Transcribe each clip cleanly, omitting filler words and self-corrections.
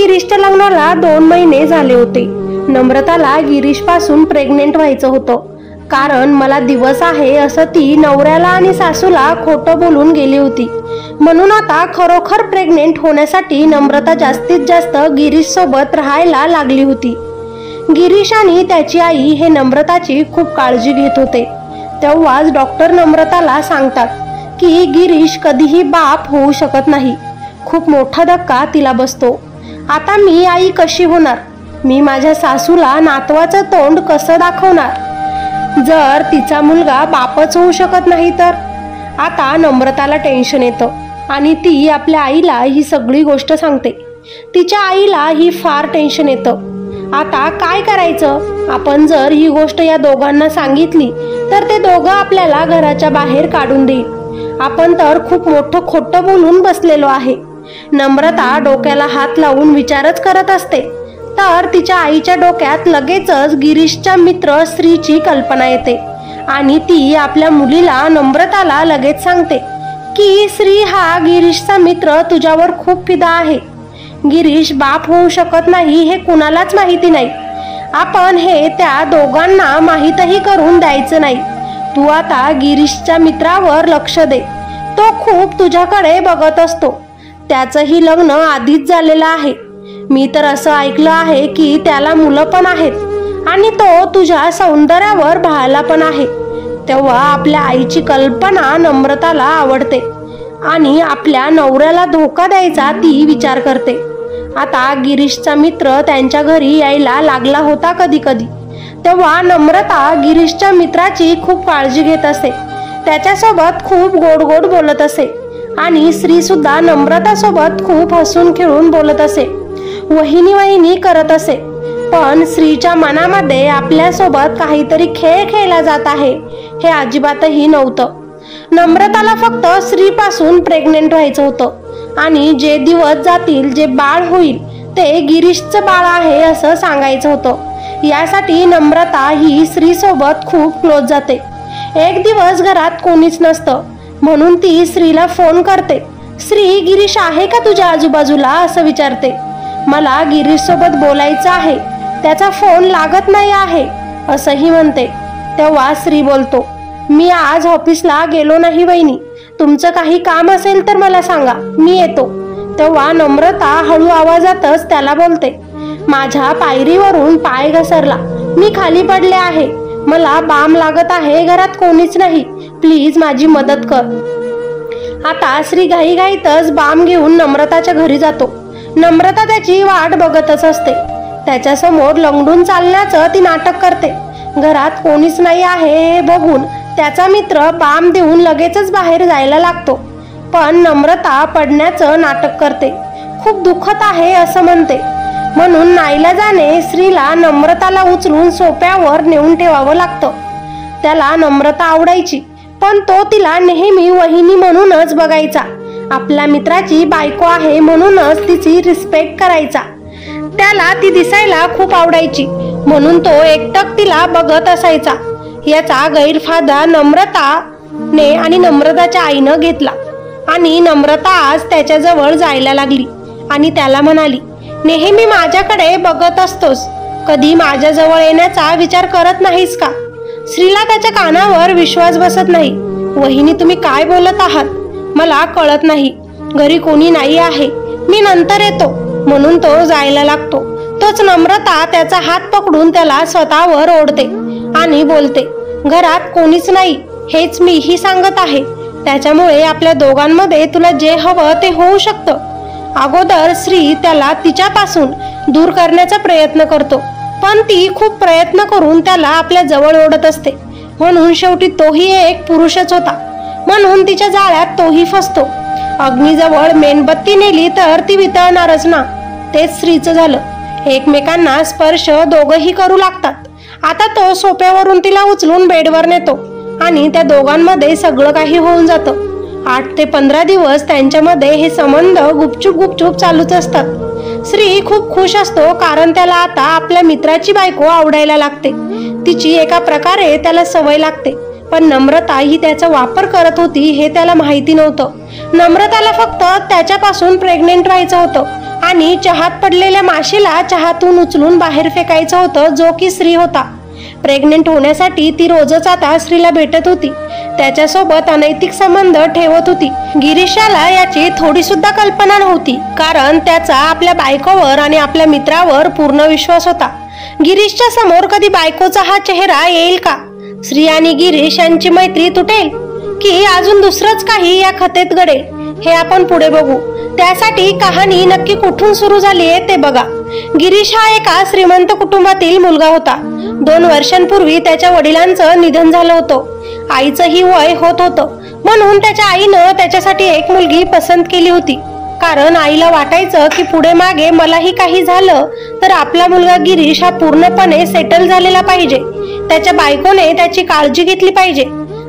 गिरीशच्या लग्नाला 2 महिने झाले होते. नम्रताला गिरीश पासून प्रेग्नेंट व्हायचं होतं, कारण मला दिवस आहे असं ती नवऱ्याला आणि सासूला खोटं बोलून गेली होती. म्हणून आता खरोखर प्रेग्नेंट होण्यासाठी नम्रता जास्तीत जास्त गिरीश सोबत राहायला लागली होती. गिरीश आणि त्याची आई हे नम्रताची खूप काळजी घेत होते. तेव्हाच डॉक्टर नम्रताला सांगतात की गिरीश कधीही बाप होऊ शकत नाही. खूप मोठा धक्का तिला बसतो. आता मी आई कशी होणार? मी माझ्या सासूला नातवाचं तोंड कसं दाखवणार जर तिचा मुलगा बापच होऊ शकत नाही तर? आता नम्रताला टेन्शन येतं आणि ती आपल्या आईला ही सगळी गोष्ट सांगते. तिच्या आईला ही फार टेन्शन येतं. आता काय करायचं? आपण जर ही गोष्ट या दोघांना सांगितली तर ते दोघं आपल्याला घराच्या बाहेर काढून देईल. आपण तर खूप मोठं खोटं बोलून बसलेलो आहे. नम्रता डोक्याला हात लावून विचारच करत असते, तर तिच्या आईच्या डोक्यात लगेचच गिरीशच्या मित्र श्रीची कल्पना येते आणि ती आपल्या मुलीला नम्रताला लगेच सांगते की श्री हा गिरीशचा मित्र तुझ्यावर खूप फिदा आहे. गिरीश बाप होऊ शकत नाही हे कुणालाच माहिती नाही. आपण हे त्या दोघांना माहीतही करून द्यायचं नाही. तू आता गिरीशच्या मित्रावर लक्ष दे. तो खूप तुझ्याकडे बघत असतो. त्याचंही लग्न आधीच झालेलं आहे. मी तर असं ऐकलं आहे की त्याला मुलं पण आहेत आणि तो तुझ्या सौंदर्यावर भाळला पण आहे. तेव्हा आपल्या आईची कल्पना नम्रताला आवडते आणि आपल्या नवऱ्याला धोका द्यायचा ती विचार करते. आता गिरीशचा मित्र त्यांच्या घरी यायला लागला होता कधी कधी. तेव्हा नम्रता गिरीशच्या मित्राची खूप काळजी घेत असे. त्याच्यासोबत खूप गोड गोड बोलत असे आणि श्री सुद्धा नम्रता सोबत खूप हसून खेळून बोलत असे, वहिनी वहिनी करत असे. पण श्रीच्या मनामध्ये आपल्यासोबत काहीतरी खेळ खेळला जात आहे हे अजिबातही नव्हतं. नम्रताला फक्त श्रीपासून प्रेग्नेंट व्हायचं होतं आणि जे दिवस जातील, जे बाळ होईल ते गिरीशचं बाळ आहे असं सांगायचं होतं. यासाठी नम्रता ही श्रीसोबत खूप क्लोज जाते. एक दिवस घरात कोणीच नसतं म्हणून ती श्रीला फोन करते. श्री, गिरीश आहे का तुझ्या आजूबाजूला असं विचारते. मला गिरीश सोबत बोलायचं आहे, त्याचा फोन लागत नाही आहे असंही म्हणते. तेव्हा श्री बोलतो, मी आज ऑफिसला गेलो नाही वहिनी. तुमचं काही काम असेल तर मला सांगा, मी येतो. तेव्हा नम्रता हळू आवाजातच त्याला बोलते, माझ्या पायरीवरून पाय घसरला, मी खाली पडले आहे. मला बाम लागत आहे, घरात कोणीच नाही, प्लीज माझी मदत कर. आता श्री घाईघाईतच बाम घेऊन नम्रताच्या घरी जातो. नम्रता त्याची वाट बघतच असते. त्याच्यासमोर लंगडून चालण्याचं ती नाटक करते. घरात कोणीच नाही आहे हे बघून त्याचा मित्र बाम देऊन लगेचच बाहेर जायला लागतो. पण नम्रता पडण्याचं नाटक करते. खूप दुखत आहे असं म्हणते. म्हणून नाईलाजाने श्रीला नम्रताला उचलून सोफ्यावर नेऊन ठेवावं लागतं. त्याला नम्रता आवडायची, पण तो तिला नेहमी वहिनी म्हणूनच बघायचा. आपल्या मित्राची बायको आहे म्हणूनच तिची रिस्पेक्ट करायचा. त्याला ती दिसायला खूप आवडायची म्हणून तो एकटक तिला बघत असायचा. याचा गैरफायदा नम्रताने आणि नम्रताच्या आईनं घेतला आणि नम्रता आज त्याच्याजवळ जायला लागली आणि त्याला म्हणाली, नेहमी माझ्याकडे बघत असतोस, कधी माझ्याजवळ येण्याचा विचार करत नाहीस का? श्रीला त्याच्या कानावर विश्वास बसत नाही. वहिनी, तुम्ही काय बोलत आहात? मला कळत नाही. घरी कोणी नाही आहे, मी नंतर येतो म्हणून तो जायला लागतो. तोच नम्रता त्याचा हात पकडून त्याला स्वतःवर ओढते आणि बोलते, घरात कोणीच नाही हेच मीही सांगत आहे. त्याच्यामुळे आपल्या दोघांमध्ये तुला जे हवं ते होऊ शकतं. अगोदर श्री त्याला तिच्यापासून दूर करण्याचा प्रयत्न करतो, पण ती खूप प्रयत्न करून त्याला आपल्या जवळ ओढत असते. म्हणून शेवटी तोही एक पुरुषच होता म्हणून तिच्या जाळ्यात तोही फसतो. अग्नीजवळ मेणबत्ती नेली तर ती वितळणारच ना. तेच श्रीचं झालं. एकमेकांना स्पर्श दोघंही करू लागतात. आता तो सोफ्यावरून तिला उचलून बेडवर नेतो आणि त्या दोघांमध्ये सगळं काही होऊन जातं. 8 ते 15 दिवस त्यांच्यामध्ये हे संबंध गुपचूप गुपचूप चालूच असतात. श्री खूप खुश असतो कारण त्याला आता आपल्या मित्राची बायको आवडायला लागते. तिची एका प्रकारे त्याला सवय लागते. पण नम्रता ही त्याचा वापर करत होती हे त्याला माहिती नव्हतं. नम्रताला फक्त त्याच्यापासून प्रेग्नेंट राहायचं होतं आणि चहात पडलेल्या माशीला चहातून उचलून बाहेर फेकायचं होतं, जो की श्री होता. प्रेग्नेंट होण्यासाठी ती रोजच आता श्रीला भेटत होती, त्याच्यासोबत अनैतिक संबंध ठेवत होती. गिरीशाला याची थोडी सुद्धा कल्पना नव्हती, कारण त्याचा आपल्या बायकोवर आणि आपल्या मित्रावर पूर्ण विश्वास होता. गिरीशच्या समोर कधी बायकोचा हा चेहरा येईल का? श्री आणि गिरीश यांची मैत्री तुटेल की अजून दुसरंच काही या कथेत घडेल, हे आपण पुढे बघू. त्यासाठी कहाणी नक्की कुठून सुरू झाली आहे ते बघा. गिरीश हा एका श्रीमंत कुटुंबातील मुलगा होता. 2 वर्षांपूर्वी त्याच्या वडिलांचं निधन झालं होतं. आईचंही वय होत होतं, म्हणून त्याच्या आईनं त्याच्यासाठी एक मुलगी पसंत केली होती. कारण आईला वाटायचं की पुढे मागे मलाही काही झालं तर आपला मुलगा गिरीश हा पूर्णपणे सेटल झालेला पाहिजे. त्याच्या बायकोने त्याची काळजी घेतली पाहिजे,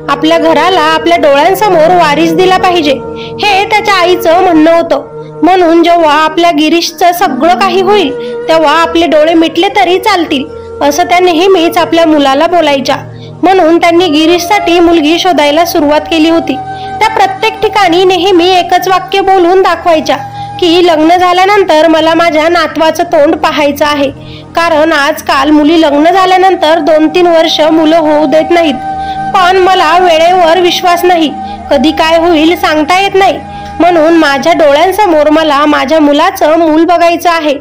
आपल्या घराला आपल्या डोळ्यांसमोर वारीस दिला पाहिजे, हे त्याच्या आईचं म्हणणं होतं. म्हणून जेव्हा आपल्या गिरीशचं सगळं काही होईल तेव्हा आपले डोळे मिटले तरी चालतील, असं त्या नेहमीच आपल्या मुलाला बोलायच्या. म्हणून त्यांनी गिरीशसाठी मुलगी शोधायला सुरुवात केली होती. त्या प्रत्येक ठिकाणी नेहमी एकच वाक्य बोलून दाखवायच्या की लग्न झाल्यानंतर मला माझ्या नातवाचं तोंड पाहायचं आहे. कारण आजकाल मुली लग्न झाल्यानंतर 2-3 वर्ष मुलं होऊ देत नाहीत. पण मला वेळेवर विश्वास नाही, कधी काय होईल सांगता येत नाही. म्हणून माझ्या डोळ्यांसमोर मला माझ्या मुलाचं मूल बघायचं आहे.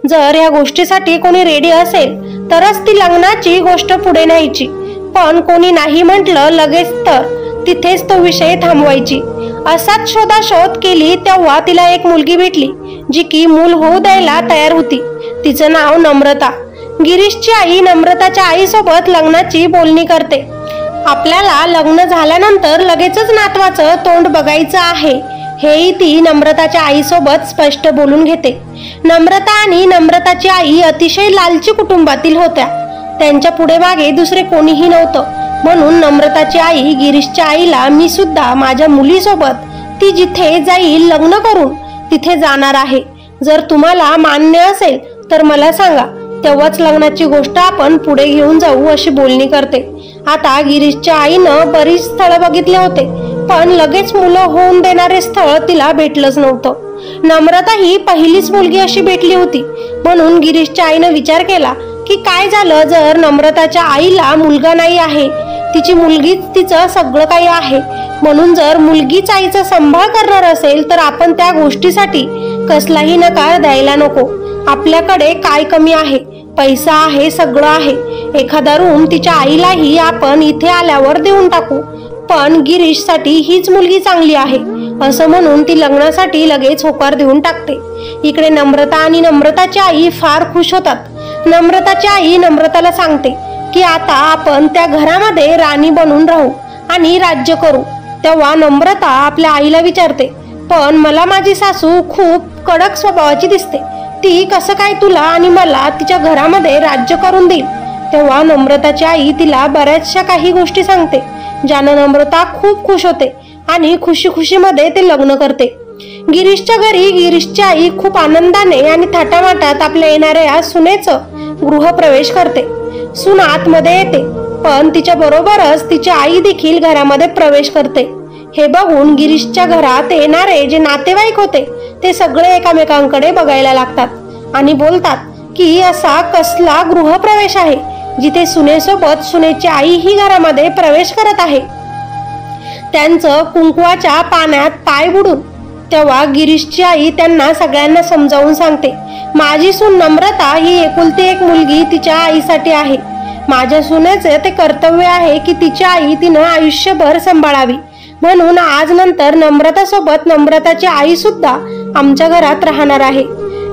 जर या गोष्टीसाठी कोणी रेडी असेल तरच ती लग्नाची गोष्ट पुढे न्यायची. पण कोणी नाही म्हटलं लगेच तर तिथेच तो विषय थांबवायची. असाच शोधाशोध केली तेव्हा तिला एक मुलगी भेटली, जी की मूल होऊ द्यायला तयार होती. तिचं नाव नम्रता. गिरीशची आई नम्रताच्या आईसोबत लग्नाची बोलणी करते. आपल्याला लग्न झाल्यानंतर लगेचच नातवाचं तोंड बघायचं आहे, हेही ती नम्रताच्या आईसोबत स्पष्ट बोलून घेते. नम्रता आणि नम्रताची आई अतिशय लालची कुटुंबातील होत्या. त्यांच्या पुढे मागे दुसरे कोणीही नव्हतं. म्हणून नम्रताची आई गिरीशच्या आईला मी सुद्धा माझ्या मुलीसोबत ती जिथे जाईल लग्न करून तिथे जाणार आहे. जर तुम्हाला मान्य असेल तर मला सांगा, तेव्हाच लग्नाची गोष्ट आपण पुढे घेऊन जाऊ, अशी बोलणी करते. आता गिरीशच्या आईनं बरीच स्थळं बघितले होते, पण लगेच मुलं होऊन देणारे स्थळ तिला भेटलंच नव्हतं. नम्रता ही पहिलीच मुलगी अशी भेटली होती. म्हणून गिरीशच्या आईनं विचार केला की काय झालं जर नम्रताच्या आईला मुलगा नाही आहे, तिची मुलगीच तिचं सगळं काही आहे. म्हणून जर मुलगीच आईचा सांभाळ करणार असेल तर आपण त्या गोष्टीसाठी कसलाही नकार द्यायला नको. आपल्याकडे काय कमी आहे? पैसा आहे, सगळं आहे. एखादा रूम तिच्या आईलाही आपण इथे आल्यावर देऊन टाकू. पण गिरीशसाठी हीच मुलगी चांगली आहे असं म्हणून ती लग्नासाठी लगेच होकार देऊन टाकते. इकडे नम्रता आणि नम्रताची आई फार खुश होतात. नम्रताची आई नम्रताला सांगते की आता आपण त्या घरामध्ये राणी बनून राहू आणि राज्य करू. तेव्हा नम्रता आपल्या आईला विचारते, पण मला माझी सासू खूप कडक स्वभावाची दिसते, ती कसं काय तुला आणि मला तिच्या घरामध्ये राज्य करून देईल? तेव्हा नम्रताची आई तिला बऱ्याचशा काही गोष्टी सांगते, ज्यानं नम्रता खूप खुश होते आणि खुशीमध्ये ते लग्न करते. गिरीशच्या घरी गिरीशची आई खूप आनंदाने आणि थाटामाटात आपल्या येणाऱ्या सुनेचं गृहप्रवेश करते. सून आतमध्ये येते, पण तिच्या बरोबरच तिची आई देखील घरामध्ये प्रवेश करते. हे बघून गिरीशच्या घरात येणारे जे नातेवाईक होते ते सगळे एकमेकांकडे बघायला लागतात आणि बोलतात की असा कसला गृहप्रवेश आहे जिथे सुनेसोबत सुनेची आई ही घरामध्ये प्रवेश करत आहे. त्यांचं कुंकवाच्या पाण्यात पाय बुडून. तेव्हा गिरीशची आई त्यांना सगळ्यांना समजावून सांगते, माझी सून नम्रता ही एकुलती एक मुलगी तिच्या आईसाठी आहे. माझ्या सुनेचे ते कर्तव्य आहे की तिची आई तिनं आयुष्यभर सांभाळावी. म्हणून आज नंतर नम्रता सोबत नम्रताची आई सुद्धा आमच्या घरात राहणार आहे.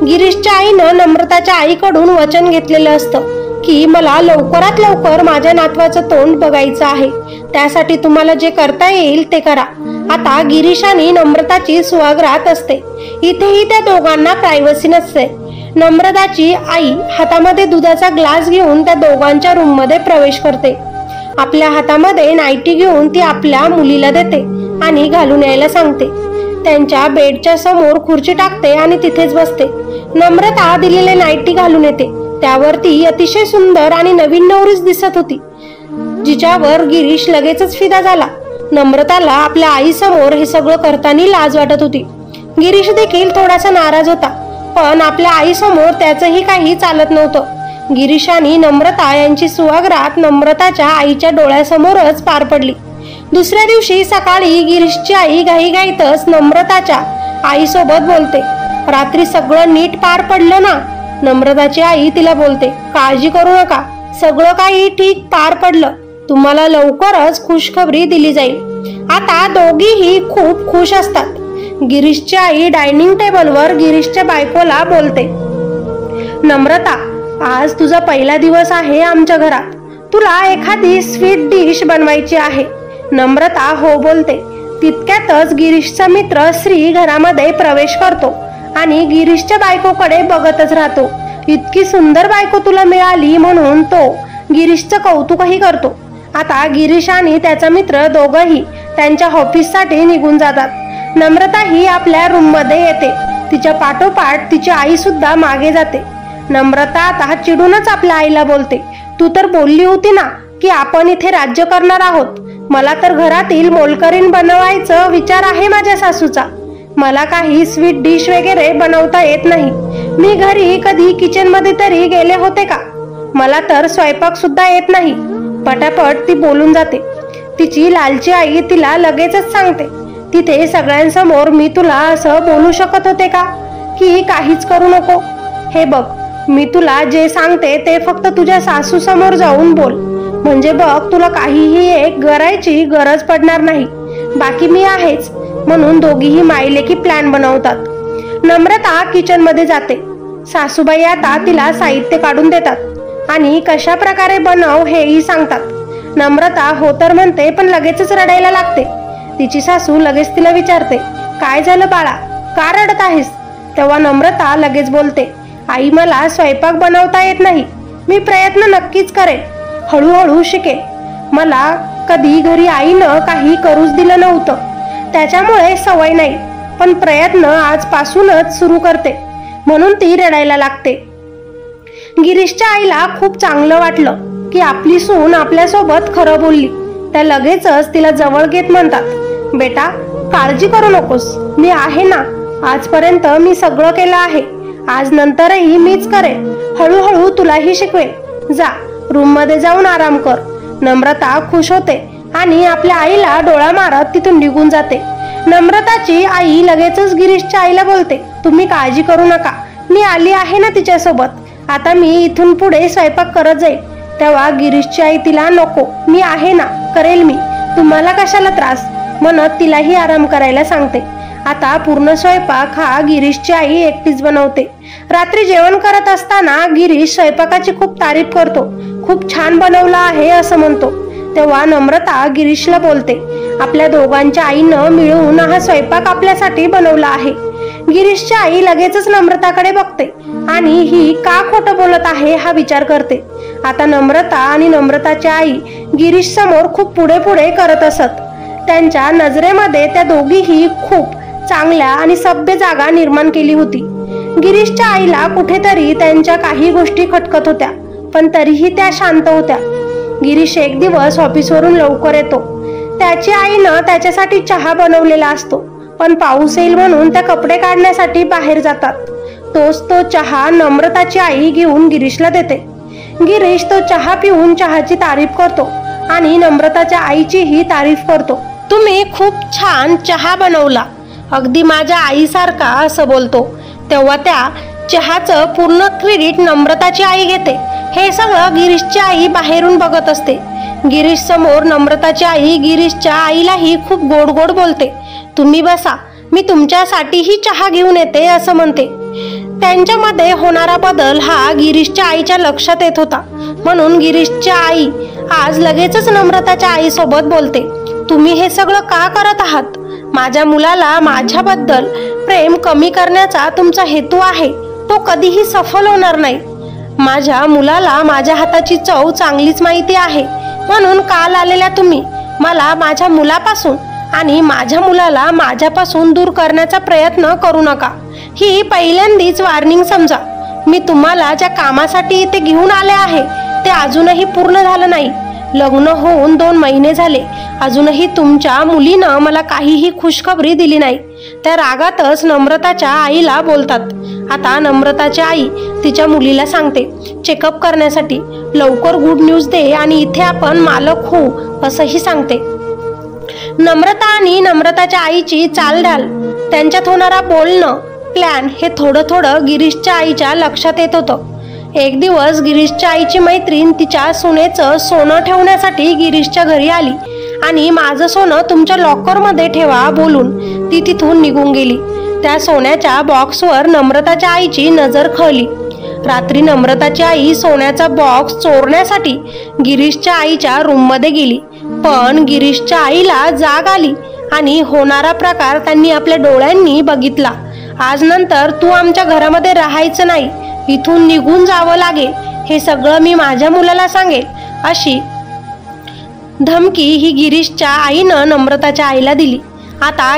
गिरीशच्या आईनं नम्रताच्या आईकडून वचन घेतलेलं असतं की मला लवकरात लवकर माझ्या नातवाचं तोंड बघायचं आहे, त्यासाठी तुम्हाला जे करता येईल ते करा. आता गिरीश आणि नम्रताची सुहागरात असते. इथेही त्या दोघांना प्रायव्हसी नसते. नम्रताची आई हातामध्ये दुधाचा ग्लास घेऊन त्या दोघांच्या रूम मध्ये प्रवेश करते. आपल्या हातामध्ये नाईटी घेऊन ती आपल्या मुलीला देते आणि घालून यायला सांगते. त्यांच्या बेडच्या समोर खुर्ची टाकते आणि तिथेच बसते. नम्रता दिलेले नाईटी घालून येते. त्यावर ती अतिशय सुंदर आणि नवीन नवरीच दिसत होती, जिच्यावर गिरीश लगेचच फिदा झाला. नम्रताला आपल्या आई समोर हे सगळं करताना लाज वाटत होती. गिरीश देखील थोडासा नाराज होता, पण आपल्या आईसमोर त्याचंही काही चालत नव्हतं। गिरीश आणि नम्रता यांची सुहागरात नम्रताच्या आईच्या डोळ्यासमोरच पार पडली। दुसऱ्या दिवशी सकाळी गिरीशची आई घाईघाईतच नम्रताच्या आईसोबत बोलते, रात्री सगळं नीट पार पडलं ना? नम्रताची आई तिला बोलते, काळजी करू नका, सगळं काही ठीक पार पडलं, तुम्हाला लवकरच खुशखबरी दिली जाईल। आता दोघीही खूप खुश असतात। गिरीशची आई डायनिंग टेबलवर गिरीशच्या बायकोला बोलते, नम्रता, आज तुझा पहिला दिवस आहे आमच्या घरात, तुला एखादी स्वीट डिश बनवायची आहे। नम्रता हो बोलते। तितक्यातच गिरीशचा मित्र श्री घरामध्ये प्रवेश करतो आणि गिरीशच्या बायकोकडे बघतच राहतो। इतकी सुंदर बायको तुला मिळाली म्हणून तो गिरीशचं कौतुकही करतो। आता गिरीश आणि त्याचा मित्र दोघंही त्यांच्या ऑफिससाठी निघून जातात। नम्रता ही आपल्या रूम मध्ये येते, तिच्या पाठोपाठ तिची आई सुद्धा मागे जाते। नम्रता आता चिडूनच आपल्या आईला बोलते, तू तर बोलली होती ना की आपण इथे राज्य करणार आहोत, मला तर घरातील मोलकरीण बनवायचं विचार आहे माझ्या सासूचा, मला काही स्वीट डिश वगैरे बनवता येत नाही, मी घरी कधी किचन मध्ये तरी गेले होते का, मला तर स्वयंपाक सुद्धा येत नाही। पटापट ती बोलून जाते। तिची लालची आई तिला लगेचच सांगते, तिथे सगळ्यांसमोर मी तुला असं बोलू शकत होते का की काहीच करू नको? हे बघ, मी तुला जे सांगते ते फक्त तुझ्या सासू समोर जाऊन बोल, म्हणजे बघ तुला काहीही एक करायची गरज पडणार नाही, बाकी मी आहेच। म्हणून दोघीही मायलेकी प्लॅन बनवतात। नम्रता किचन मध्ये जाते। सासूबाई आता तिला साहित्य काढून देतात आणि कशा प्रकारे बनव हेही सांगतात। नम्रता हो तर म्हणते, पण लगेचच रडायला लागते। तिची सासू लगेच तिला विचारते, काय झालं बाळा, का रडत आहेस? तेव्हा नम्रता लगेच बोलते, आई मला स्वयंपाक बनवता येत नाही, मी प्रयत्न नक्कीच करेन, हळूहळू शिकेन, मला कधी घरी आईनं काही करूच दिलं नव्हतं, त्याच्यामुळे सवय नाही, पण प्रयत्न आजपासूनच सुरू करते, म्हणून ती रडायला लागते। गिरीशच्या आईला खूप चांगलं वाटलं की आपली सून आपल्यासोबत खरं बोलली। त्या लगेचच तिला जवळ घेत म्हणतात, बेटा काळजी करू नकोस, मी आहे ना, आजपर्यंत मी सगळं केलं आहे, आज नंतरही मीच करेन, हळूहळू तुलाही शिकवेन, जा रूम मध्ये जाऊन आराम कर। नम्रता खुश होते आणि आपल्या आईला डोळा मारत तिथून निघून जाते। नम्रताची आई लगेचच गिरीशच्या आईला बोलते, तुम्ही काळजी करू नका, मी आली आहे ना तिच्यासोबत, आता मी इथून पुढे स्वयंपाक करत जाईल। तेव्हा गिरीशची आई तिला, नको मी आहे ना, करेल मी, तुम्हाला कशाला त्रास, म्हणत तिलाही आराम करायला सांगते। आता पूर्ण स्वयंपाक हा गिरीशची आई एकटीच बनवते। रात्री जेवण करत असताना गिरीश स्वयंपाकाची खूप तारीफ करतो, खूप छान बनवला आहे असं म्हणतो। तेव्हा नम्रता गिरीशला बोलते, आपल्या दोघांच्या आईनं मिळून हा स्वयंपाक आपल्यासाठी बनवला आहे। गिरीशची आई लगेचच नम्रताकडे बघते आणि ही का खोटं बोलत आहे हा विचार करते। आता नम्रता आणि नम्रताची आई गिरीश समोर खूप पुढे पुढे करत असत। त्यांच्या नजरेमध्ये त्या दोघीही खूप चांगल्या आणि सभ्य जागा निर्माण केली होती। गिरीशच्या आईला कुठेतरी त्यांच्या काही गोष्टी खटकत होत्या, पण तरीही त्या शांत होत्या। गिरीश एक दिवस ऑफिसवरून लवकर येतो। त्याची आईनं त्याच्यासाठी चहा बनवलेला असतो, पण पाऊस येईल म्हणून त्या कपडे काढण्यासाठी बाहेर जातात। तोच तो चहा नम्रताची आई घेऊन गिरीशला देते। गिरीश तो चहा पिऊन चहाची तारीफ करतो आणि नम्रताच्या आईचीही तारीफ करतो। तुम्ही खूप छान चहा बनवला, अगदी माझ्या आईसारखा असं बोलतो। तेव्हा त्या चहाचं पूर्ण क्रेडिट नम्रताची आई घेते। हे सगळं गिरीशची आई बाहेरून बघत असते। गिरीश समोर नम्रताची आई गिरीशच्या आईलाही खूप गोड गोड बोलते, तुम्ही बसा, मी तुमच्यासाठीही चहा घेऊन येते असं म्हणते। त्यांच्यामध्ये होणारा बदल हा गिरीशच्या आईच्या लक्षात येत होता, म्हणून गिरीशच्या आई आज लगेचच नम्रताच्या आईसोबत बोलते, तुम्ही हे सगळं का करत आहात? माझ्या मुलाला माझ्याबद्दल प्रेम कमी करण्याचा तुमचा हेतू आहे, तो कधीही सफल होणार नाही। माझ्या मुलाला माझ्या हाताची चव चांगलीच माहिती आहे, म्हणून काल आलेल्या तुम्ही मला माझ्या मुलापासून आणि माझ्या मुलाला माझ्यापासून दूर करण्याचा प्रयत्न करू नका। ही पहिल्यांदीच वॉर्निंग समजा। मी तुम्हाला ज्या कामासाठी इथे घेऊन आले आहे ते अजूनही पूर्ण झालं नाही, लग्न होऊन 2 महिने झाले, अजूनही तुमच्या मुलीनं मला काहीही खुशखबरी दिली नाही. त्या रागातच नम्रताच्या आईला बोलतात. आता नम्रताची आई तिच्या मुलीला सांगते चेकअप करण्यासाठी, लवकर गुड न्यूज दे आणि इथे आपण मालक होऊ असंही सांगते. नम्रता आणि नम्रताच्या आईची चालढाल, त्यांच्यात होणारा बोलणं, प्लॅन हे थोडं थोडं गिरीशच्या आईच्या लक्षात येत होतं. एक दिवस गिरीशच्या आईची मैत्रीण तिच्या सोन्याचं सोनं ठेवण्यासाठी गिरीशच्या घरी आली आणि माझं सोनं तुमच्या लॉकरमध्ये ठेवा बोलून ती तिथून निघून गेली. त्या सोन्याच्या बॉक्सवर नम्रताच्या आईची नजर खळली. रात्री नम्रताची आई सोन्याचा बॉक्स चोरण्यासाठी गिरीशच्या आईच्या रूममध्ये गेली, पण गिरीशच्या आईला जाग आली आणि होणारा प्रकार त्यांनी आपल्या डोळ्यांनी बघितला. आज नंतर तू आमच्या घरामध्ये राहायचं नाही, इथून निघून जावं लागेल, हे सगळं मी माझ्या मुलाला सांगेल, अशी धमकी ही गिरीशच्या आईनं नम्रताच्या आईला दिली. आता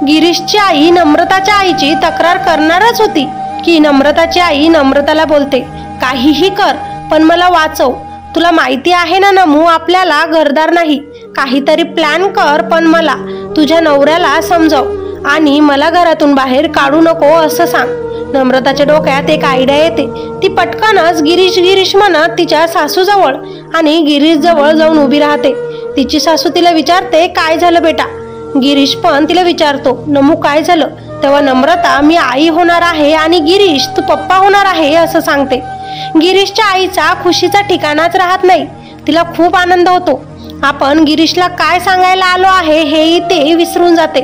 गिरीशची आई नम्रताच्या आईची तक्रार करणारच होती की नम्रताची आई नम्रताला बोलते, काहीही कर पण मला वाचव. तुला माहिती आहे ना नमू, आपल्याला घरदार नाही, काहीतरी प्लॅन कर पण मला तुझ्या नवऱ्याला समजाव आणि मला घरातून बाहेर काढू नको असं सांग. नम्रताच्या डोक्यात एक आयडिया येते. ती पटकनच गिरीश म्हणत तिच्या सासूजवळ आणि गिरीश जवळ जाऊन उभी राहते. तिची सासू तिला विचारते, काय झालं बेटा? गिरीश पण तिला विचारतो, नमू काय झालं? तेव्हा नम्रता, मी आई होणार आहे आणि गिरीश तू पप्पा होणार आहे असं सांगते. गिरीशच्या आईचा खुशीचा ठिकाणाच राहत नाही. तिला खूप आनंद होतो. आपण गिरीशला काय सांगायला आलो आहे हेही ते विसरून जाते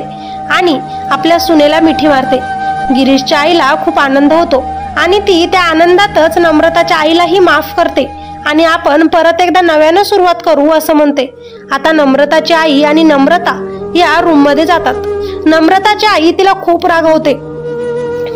आणि आपल्या सुनेला मिठी मारते. गिरीशच्या आईला खूप आनंद होतो आणि ती त्या आनंदातच नम्रताच्या आईलाही माफ करते आणि आपण परत एकदा नव्यानं सुरुवात करू असं म्हणते. आता नम्रताची आई आणि नम्रता या रूममध्ये जातात. नम्रताची आई तिला खूप रागवते.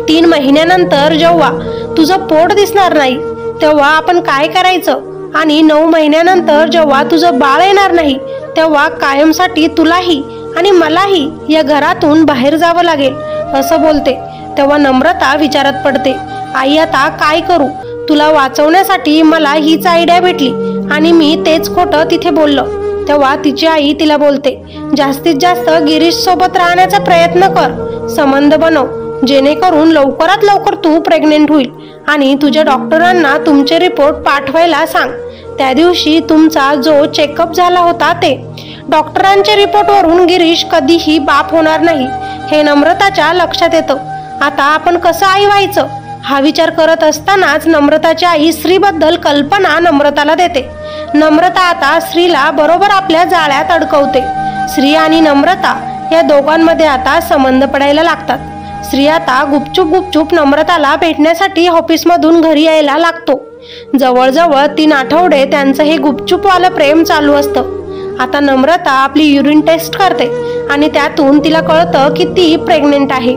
3 महिन्यानंतर जेव्हा तुझं पोट दिसणार नाही तेव्हा आपण काय करायचं, आणि 9 महिन्यानंतर जेव्हा तुझं बाळ येणार नाही तेव्हा कायमसाठी तुलाही आणि मलाही या घरातून बाहेर जावं लागेल असं बोलते. तेव्हा नम्रता विचारात पडते, आई आता काय करू? तुला वाचवण्यासाठी मला हीच आयडिया भेटली आणि मी तेच खोटं तिथे बोललो. तेव्हा तिची आई तिला बोलते, जास्तीत जास्त गिरीश सोबत राहण्याचा प्रयत्न कर, संबंध बनव, जेणेकरून लवकरात लवकर तू प्रेग्नेंट होईल आणि तुझ्या डॉक्टरांना तुमचे रिपोर्ट पाठवायला सांग. त्या दिवशी तुमचा जो चेकअप झाला होता ते डॉक्टरांच्या रिपोर्टवरून गिरीश कधीही बाप होणार नाही हे नम्रताच्या लक्षात येतं. आता आपण कसं आई व्हायचं हा विचार करत असतानाच नम्रताची आई श्रीबद्दल कल्पना नम्रताला देते. नम्रता आता श्रीला बरोबर आपल्या जाळ्यात अडकवते. श्री आणि नम्रता या दोघांमध्ये आता संबंध पडायला लागतात. श्री आता गुपचूप नम्रताला भेटण्यासाठी ऑफिसमधून घरी यायला लागतो. जवळजवळ 3 आठवडे त्यांचं हे गुपचूपवालं प्रेम चालू असतं. आता नम्रता आपली युरिन टेस्ट करते आणि त्यातून तिला कळतं की ती प्रेग्नेंट आहे.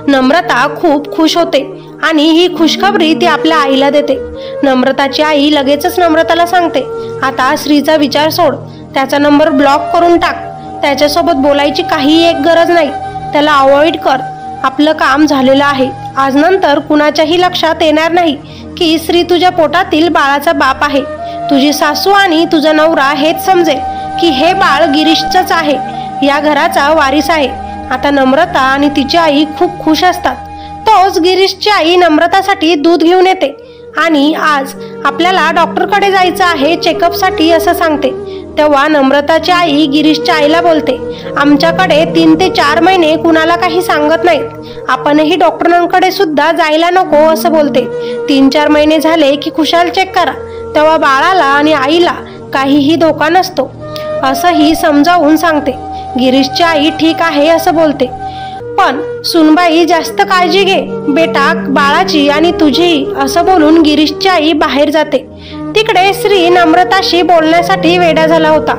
नम्रता खूप खुश होते आणि ही खुशखबरी ती आपल्या आईला देते. नम्रताची आई लगेचच नम्रताला सांगते, आता श्रीचा विचार सोड, त्याचा नंबर ब्लॉक करून टाक, त्याच्यासोबत बोलायची काही एक गरज नाही, त्याला अवॉइड कर, आपलं काम झालेलं आहे. आज नंतर कुणाच्याही लक्षात येणार नाही की श्री तुझ्या पोटातील बाळाचा बाप आहे. तुझी सासू आणि तुझा नवरा हेच समजेल की हे बाळ गिरीशचंच आहे, या घराचा वारीस आहे. आता नम्रता आणि तिची आई खूप खुश असतात. तोच गिरीशची आई नम्रतासाठी दूध घेऊन येते आणि आज आपल्याला डॉक्टरकडे जायचं आहे चेकअपसाठी असं सांगते. तेव्हा नम्रताची आई गिरीशच्या आईला बोलते, आमच्याकडे 3 ते 4 महिने कुणाला काही सांगत नाहीत, आपणही डॉक्टरांकडे सुद्धा जायला नको असं बोलते. 3-4 महिने झाले की खुशाल चेक करा, तेव्हा बाळाला आणि आईला काहीही धोका नसतो असंही समजावून सांगते. गिरीशची आई ठीक आहे असं बोलते, पण सुनबाई जास्त काळजी घे बेटा बाळाची आणि तुझी असं बोलून गिरीशची आई बाहेर जाते. तिकडे श्री नम्रताशी बोलण्यासाठी वेडा झाला होता.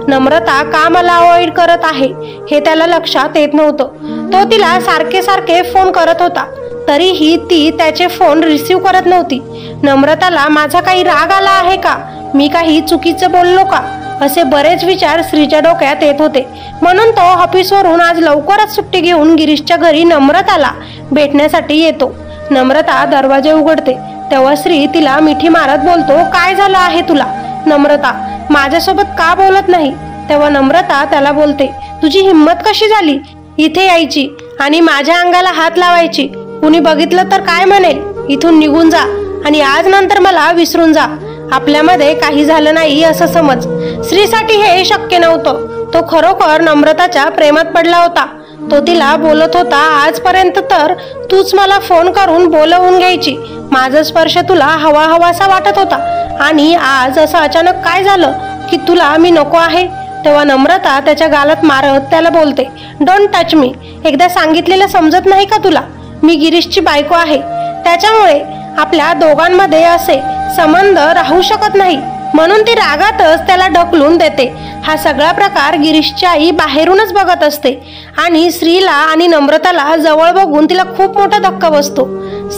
नम्रता का मला अवॉइड करत आहे हे त्याला लक्षात येत नव्हतं. तो तिला सारखे फोन करत होता, तरीही ती त्याचे फोन रिसीव करत नव्हती. नम्रताला माझा काही राग आला आहे का, मी काही चुकीचं बोललो का, असे बरेच विचार श्रीच्या डोक्यात येत होते. म्हणून तो ऑफिसवरून आज लवकरच सुट्टी घेऊन गिरीशच्या घरी नम्रताला भेटण्यासाठी येतो. नम्रता दरवाजे उघडते तेव्हा श्री तिला मिठी मारत बोलतो, काय झालं आहे तुला नम्रता, माझ्यासोबत का बोलत नाही? तेव्हा नम्रता त्याला बोलते, तुझी हिंमत कशी झाली इथे यायची आणि माझ्या अंगाला हात लावायची? कुणी बघितलं तर काय म्हणेल? इथून निघून जा आणि आज नंतर मला विसरून जा. आपल्यामध्ये काही झालं नाही असं समज. श्रीसाठी हे शक्य नव्हतं. तो खरोखर नम्रताच्या प्रेमात पडला होता. तो तिला बोलत होता, आजपर्यंत तर तूच मला फोन करून बोलवून घ्यायची. माझा स्पर्श तुला हवा हवासा वाटत होता आणि आज असं अचानक काय झालं की तुला मी नको आहे? तेव्हा नम्रता त्याच्या गालात मारत त्याला बोलते, डोंट टच मी. एकदा सांगितलेलं समजत नाही का तुला? मी गिरीशची बायको आहे. त्याच्यामुळे आपल्या दोघांमध्ये असे संबंध राहू शकत नाही. म्हणून ती रागातच त्याला ढकलून देते. हा सगळा प्रकार गिरीशची आई बाहेरूनच बघत असते आणि श्रीला आणि नम्रताला जवळ बघून तिला खूप मोठा धक्का बसतो.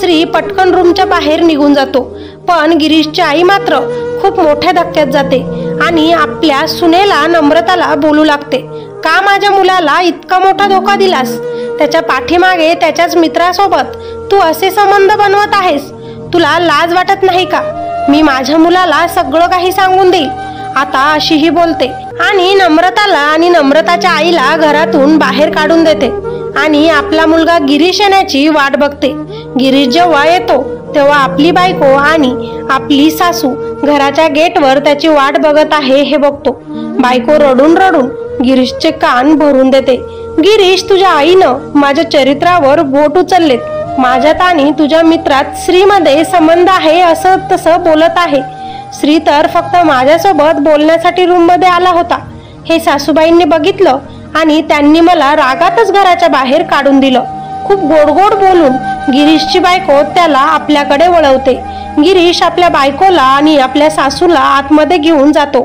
श्री पटकन रूमच्या बाहेर निघून जातो, पण गिरीशची आई मात्र खूप मोठ्या धक्क्यात जाते आणि आपल्या सुनेला नम्रताला बोलू लागते, का माझ्या मुलाला इतका मोठा धोका दिलास? त्याच्या पाठीमागे त्याच्याच मित्रासोबत तू असे संबंध बनवत आहेस. तुला लाज वाटत नाही का? मी माझ्या मुलाला सगळं काही सांगून देईल आता, अशीही बोलते आणि नम्रताला आणि नम्रताच्या आईला घरातून बाहेर काढून देते आणि आपला मुलगा गिरीश येण्याची वाट बघते. गिरीश जेव्हा येतो तेव्हा आपली बायको आणि आपली सासू घराच्या गेटवर त्याची वाट बघत आहे हे बघतो. बायको रडून रडून गिरीशचे कान भरून देते. गिरीश, तुझ्या आईनं माझ्या चरित्रावर बोट उचललेत. माझ्यात आणि तुझ्या मित्रात श्रीमध्ये संबंध आहे असं तसं बोलत आहे. श्री तर फक्त माझ्यासोबत बोलण्यासाठी रूममध्ये आला होता. हे सासूबाईंनी बघितलं आणि त्यांनी मला रागातच घराच्या बाहेर काढून दिलं. खूप गोड गोड बोलून गिरीशची बायको त्याला आपल्याकडे वळवते. गिरीश आपल्या बायकोला आणि आपल्या सासूला आतमध्ये घेऊन जातो.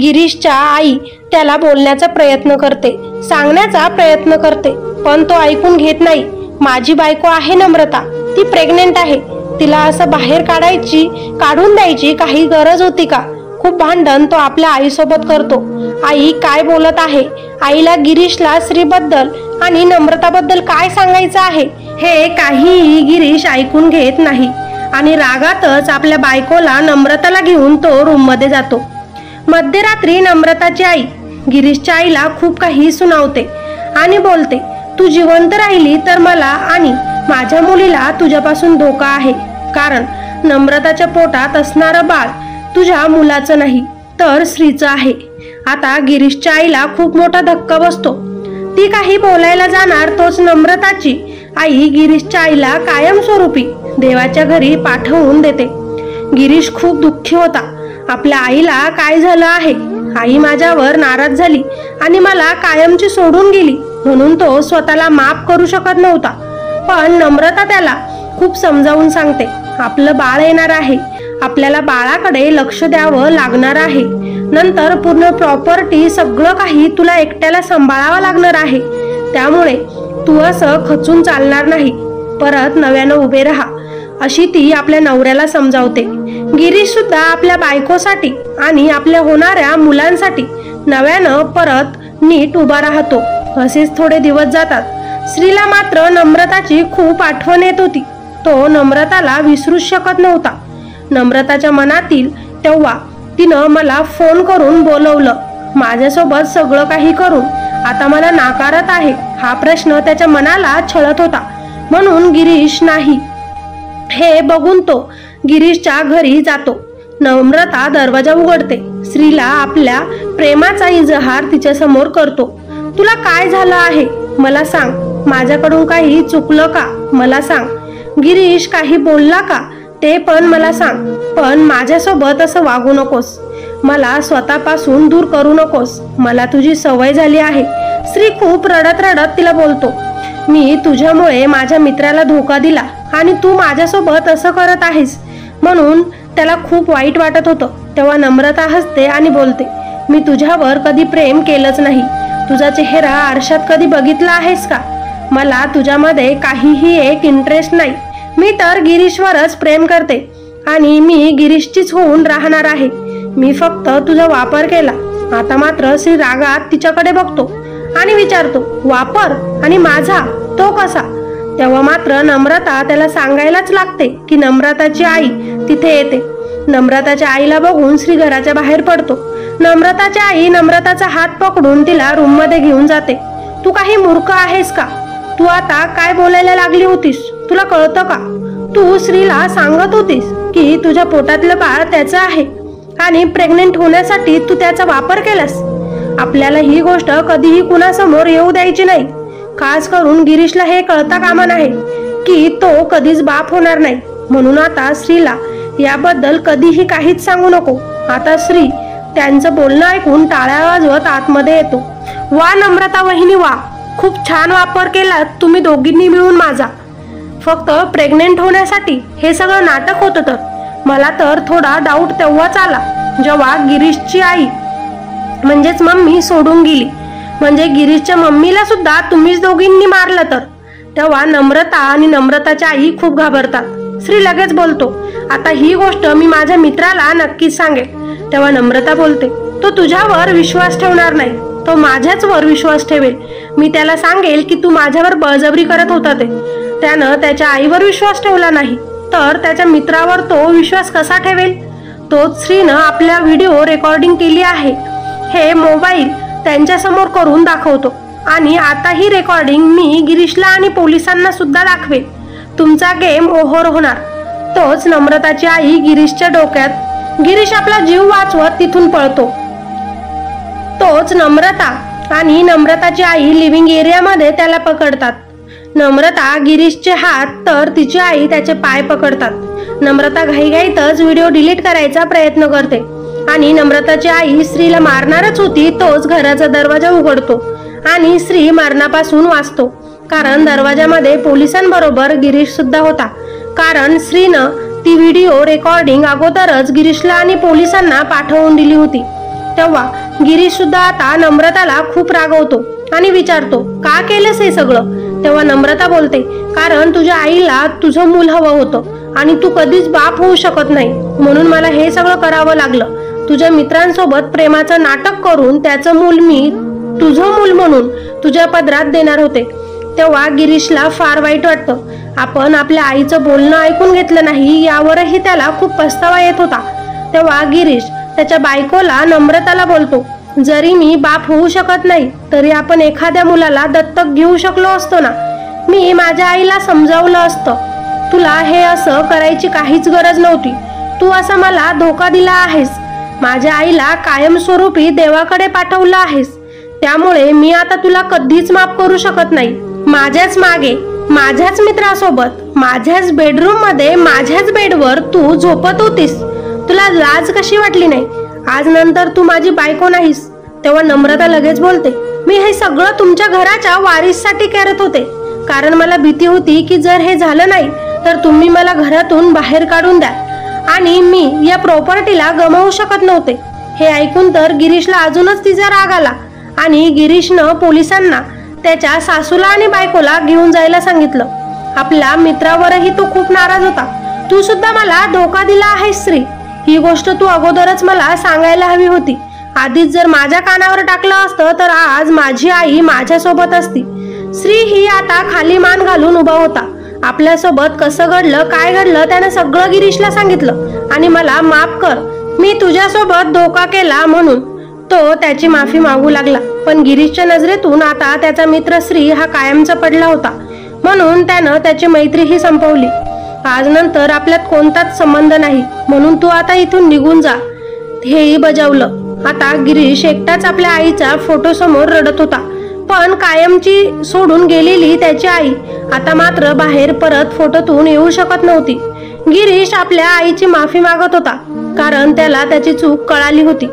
गिरीशच्या आई त्याला बोलण्याचा प्रयत्न करते, सांगण्याचा प्रयत्न करते, पण तो ऐकून घेत नाही. माझी बायको आहे नम्रता, ती प्रेग्नेंट आहे. तिला असं बाहेर काढून द्यायची काही गरज होती का? खूप भांडण तो आपल्या आईसोबत करतो. आई काय बोलत आहे? आईला गिरीशला श्रीबद्दल आणि नम्रताबद्दल काय सांगायचं आहे हे काहीही गिरीश ऐकून घेत नाही आणि रागातच आपल्या बायकोला नम्रताला घेऊन तो रूम मध्ये जातो. मध्यरात्री नम्रताची आई गिरीशच्या आईला खूप काही सुनावते आणि बोलते, तू जिवंत राहिली तर मला आणि माझ्या मुलीला तुझ्यापासून धोका आहे. कारण नम्रताच्या पोटात असणारं बाळ तुझ्या मुलाचं नाही तर श्रीचं आहे. आता गिरीशच्या आईला खूप मोठा धक्का बसतो. ती काही बोलायला जाणार तोच नम्रताची आई गिरीशच्या आईला कायमस्वरूपी देवाच्या घरी पाठवून देते. गिरीश खूप दुःखी होता. आपल्या आईला काय झालं आहे? आई माझ्यावर नाराज झाली आणि मला कायमची सोडून गेली म्हणून तो स्वतःला माफ करू शकत नव्हता. पण नम्रता त्याला खूप समजावून सांगते, आपलं बाळ येणार आहे, आपल्याला बाळाकडे लक्ष द्यावं लागणार आहे. नंतर पूर्ण प्रॉपर्टी सगळं काही तुला एकट्याला सांभाळावं लागणार आहे. त्यामुळे तू असं खचून चालणार नाही, परत नव्यानं उभे राहा, अशी ती आपल्या नवऱ्याला समजावते. गिरीश सुद्धा आपल्या बायकोसाठी आणि आपल्या होणाऱ्या मुलांसाठी नव्यानं परत नीट उभा राहतो. असेच थोडे दिवस जातात. श्रीला मात्र नम्रताची खूप आठवण येत होती. तो नम्रताला विसरूच शकत नव्हता. नम्रताच्या मनातील तेव्हा तिनं मला फोन करून बोलवलं, माझ्यासोबत सगळं काही करून आता मला नाकारत आहे हा प्रश्न त्याच्या मनाला छळत होता. म्हणून गिरीश नाही हे बघून तो गिरीशच्या घरी जातो. नम्रता दरवाजा उघडते. श्रीला आपल्या प्रेमाचा इजहार तिच्या समोर करतो. तुला काय झालं आहे मला सांग. माझ्याकडून काही चुकलं का मला सांग. गिरीश काही बोलला का ते पण मला सांग. पण माझ्यासोबत असं वागू नकोस. मला स्वतःपासून दूर करू नकोस. मला तुझी सवय झाली आहे. श्री खूप रडत रडत तिला बोलतो, मी तुझ्यामुळे माझ्या मित्राला धोका दिला आणि तू माझ्यासोबत असं करत आहेस म्हणून त्याला खूप वाईट वाटत होतं. तेव्हा नम्रता हसते आणि बोलते, मी तुझ्यावर कधी प्रेम केलंच नाही. तुझा चेहरा आरशात कधी बघितला आहेस का? मला तुझ्यामध्ये काहीही एक इंटरेस्ट नाही. मी तर गिरीशवरच प्रेम करते आणि मी गिरीशचीच होऊन राहणार आहे. मी फक्त तुझा वापर केला. आता मात्र श्री रागात तिच्याकडे बघतो आणि विचारतो, वापर आणि माझा तो कसा? तेव्हा मात्र नम्रता त्याला सांगायलाच लागते की नम्रताची आई तिथे येते. नम्रताच्या आईला बघून श्री घराच्या बाहेर पडतो. नम्रताची आई नम्रताचा हात पकडून तिला रूम मध्ये घेऊन जाते. तू काही मूर्ख आहेस का? तू आता काय बोलायला लागली होतीस? तुला कळतं का? तू श्रीला सांगत होतीस की तुझ्या पोटातलं बाळ त्याचं आहे आणि प्रेग्नेंट होण्यासाठी तू त्याचा वापर केलास. आपल्याला ही गोष्ट कधीही कुणासमोर येऊ द्यायची नाही. खास करून गिरीशला हे कळता कामा नये की तो कधीच बाप होणार नाही. म्हणून आता श्रीला याबद्दल कधीही काहीच सांगू नको. आता श्री त्यांचं बोलणं ऐकून टाळ्या वाजवत आतमध्ये येतो. वा नम्रता वहिनी वा, खूप छान वापर केलात तुम्ही दोघींनी मिळून माझा. फक्त प्रेग्नेंट होण्यासाठी हे सगळं नाटक होतं. तर मला तर थोडा डाऊट तेव्हाच आला जेव्हा गिरीशची आई म्हणजेच मम्मी सोडून गेली. म्हणजे गिरीशच्या मम्मीला सुद्धा तुम्हीच दोघींनी मारलं तर. तेव्हा नम्रता आणि नम्रताच्या आई खूप घाबरतात. श्री लगेच बोलतो, आता ही गोष्ट मी माझ्या मित्राला नक्कीच सांगेल. तेव्हा नम्रता बोलते, तो तुझ्यावर विश्वास ठेवणार नाही, तो माझ्याच वर विश्वास ठेवेल. मी त्याला सांगेल की तू माझ्यावर बळजबरी करत होता ते. त्यानं त्याच्या आईवर विश्वास ठेवला नाही तर त्याच्या मित्रावर तो विश्वास कसा ठेवेल? तोच श्रीनं आपल्या व्हिडिओ रेकॉर्डिंग केली आहे हे मोबाईल त्यांच्या समोर करून दाखवतो आणि आता ही रेकॉर्डिंग मी गिरीशला आणि पोलिसांना सुद्धा दाखवेल. तुमचा गेम ओव्हर होणार. तोच नम्रताची आई गिरीशच्या डोक्यात. गिरीश आपला जीव वाचवत तिथून पळतो. तोच नम्रता आणि नम्रताची आई लिव्हिंग एरियामध्ये त्याला पकडतात. नम्रता गिरीशचे हात तर तिची आई त्याचे पाय पकडतात. नम्रता घाईघाईतच व्हिडिओ डिलीट करायचा प्रयत्न करते आणि नम्रताची आई श्रीला मारणारच होती. तोच घराचा दरवाजा उघडतो आणि श्री मरणापासून वाचतो. कारण दरवाजामध्ये पोलिसांबरोबर गिरीश सुद्धा होता. कारण श्रीनं ती व्हिडिओ रेकॉर्डिंग अगोदरच गिरीशला आणि पोलिसांना पाठवून दिली होती. तेव्हा गिरीश सुद्धा आता नम्रताला खूप रागवतो आणि विचारतो, का केलंस हे सगळं? तेव्हा नम्रता बोलते, कारण तुझ्या आईला तुझं मूल हवं होतं आणि तू कधीच बाप होऊ शकत नाही, म्हणून मला हे सगळं करावं लागलं. तुझ्या मित्रांसोबत प्रेमाचं नाटक करून त्याचं मूल मी तुझं मूल म्हणून तुझ्या पदरात देणार होते. तेव्हा गिरीशला फार वाईट वाटतं. आपण आपल्या आईचं बोलणं ऐकून घेतलं नाही यावरही त्याला खूप पस्तावा येत होता. तेव्हा गिरीश त्याच्या बायकोला नम्रताला बोलतो, जरी मी बाप होऊ शकत नाही तरी आपण एखाद्या मुलाला दत्तक घेऊ शकलो असतो ना. मी माझ्या आईला समजावलं असतं. तुला हे असं करायची काहीच गरज नव्हती. तू असं मला धोका दिला आहेस. माझ्या आईला कायमस्वरूपी देवाकडे पाठवलं आहेस. त्यामुळे मी आता तुला कधीच माफ करू शकत नाही. माझ्याच मागे, माझ्याच मित्रासोबत, माझ्याच बेडरूम मध्ये, माझ्याच बेडवर तू झोपत होतीस. तुला लाज कशी वाटली नाही? आज नंतर तू माझी बायको नाहीस. तेव्हा नम्रता लगेच बोलते, मी हे सगळं तुमच्या घराच्या वारीससाठी करत होते. कारण मला भीती होती की जर हे झालं नाही तर तुम्ही मला घरातून बाहेर काढून द्या आणि मी या प्रॉपर्टीला गमावू शकत नव्हते. हे ऐकून तर गिरीशला अजूनच तिचा राग आला आणि गिरीशनं पोलिसांना त्याच्या सासूला आणि बायकोला घेऊन जायला सांगितलं. आपल्या मित्रावरही तो खूप नाराज होता. तू सुद्धा मला धोका दिला आहेस श्री. ही गोष्ट तू अगोदरच मला सांगायला हवी होती. आधीच जर माझ्या कानावर टाकलं असतं तर आज माझी आई माझ्यासोबत असती. श्री ही आता खाली मान घालून उभा होता. आपल्यासोबत कसं घडलं, काय घडलं त्यानं सगळं गिरीशला सांगितलं आणि मला माफ कर, मी तुझ्यासोबत धोका केला म्हणून तो त्याची माफी मागू लागला. पण गिरीशच्या नजरेतून आता त्याचा मित्र श्री हा कायमचा पडला होता. म्हणून त्यानं त्याची मैत्रीही संपवली. आज नंतर आपल्यात कोणताच संबंध नाही, म्हणून तू आता इथून निघून जा. हेही बजावलं. आता गिरीश एकटाच आपल्या आईचा फोटो समोर रडत होता. पण कायमची सोडून गेलेली त्याची आई आता मात्र बाहेर परत फोटोतून येऊ शकत नव्हती. गिरीश आपल्या आईची माफी मागत होता कारण त्याला त्याची चूक कळाली होती.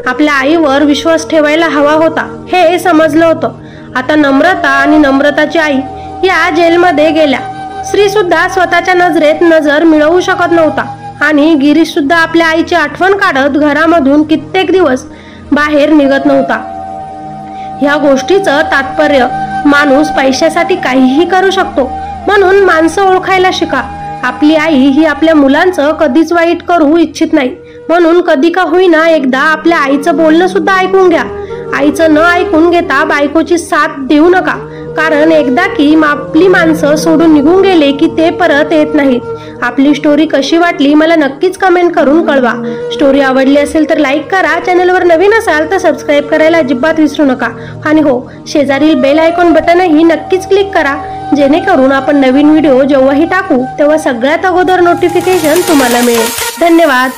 आपल्या आईवर विश्वास ठेवायला हवा होता हे समजलं होतं. आता नम्रता आणि नम्रताची आई या जेलमध्ये गेल्या. श्री सुद्धा स्वतःच्या नजरेत नजर मिळवू शकत नव्हता आणि गिरीश सुद्धा आपल्या आईची आठवण काढत घरामधून कित्येक दिवस बाहेर निघत नव्हता. ह्या गोष्टीचं तात्पर्य माणूस पैशासाठी काहीही करू शकतो, म्हणून माणसं ओळखायला शिका. आपली आई ही आपल्या मुलांचं कधीच वाईट करू इच्छित नाही, म्हणून कधी का होईना एकदा आपल्या आईचं बोलणं सुद्धा ऐकून घ्या. आईचं न ऐकून घेता बायकोची साथ देऊ नका, कारण एकदा की आपली माणसं सोडून निघून गेले की ते परत येत नाहीत। आपली स्टोरी कशी वाटली मला नक्कीच कमेंट करून कळवा। स्टोरी आवडली असेल तर लाईक करा, चॅनलवर नवीन असाल तर सबस्क्राईब करायला अजिबात विसरू नका आणि हो, शेजारील बेल आयकॉन बटनही नक्कीच क्लिक करा, जेणेकरून आपण नवीन व्हिडिओ जेव्हाही टाकू तेव्हा सगळ्यात अगोदर नोटिफिकेशन तुम्हाला मिळेल। धन्यवाद।